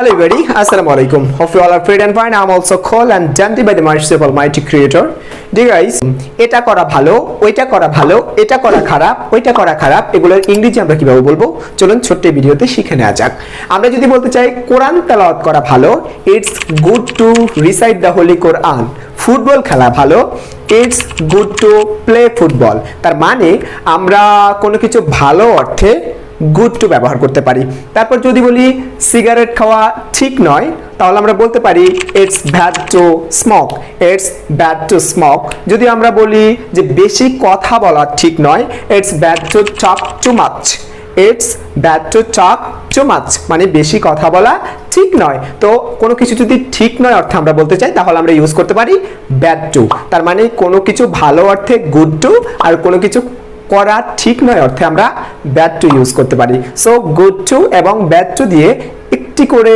Hello everybody, Assalamu alaikum. Hope you all are fit and fine. I'm also cool and dandy by the mercy of Almighty Creator. Dear guys, এটা করা ভালো, ওইটা করা ভালো, এটা করা খারাপ, ওইটা করা খারাপ, এগুলোর ইংরেজি আমরা কিভাবে বলবো? চলুন ছোট্ট ভিডিওতে শিখে নেওয়া যাক। আমরা যদি বলতে চাই কোরআন তেলাওয়াত করা ভালো, it's good to recite the holy Quran. Football খেলা ভালো, it's good to play football. তার মানে আমরা কোনো কিছু ভালো অর্থে গুড টু ব্যবহার করতে পারি। তারপর যদি বলি সিগারেট খাওয়া ঠিক নয়, তাহলে আমরা বলতে পারি it's bad to smoke, it's bad to smoke. যদি আমরা বলি যে বেশি কথা বলা ঠিক নয়, it's bad to talk too much, it's bad to talk too much, মানে বেশি কথা বলা ঠিক নয়। তো কোনো কিছু যদি ঠিক নয় অর্থে আমরা বলতে চাই, তাহলে আমরা ইউজ করতে পারি ব্যাড টু। তার মানে কোনো কিছু ভালো অর্থে গুড টু, আর কোনো কিছু করা ঠিক নয় অর্থে আমরা ব্যাড টু ইউজ করতে পারি। সো গুড টু এবং ব্যাড টু দিয়ে একটি করে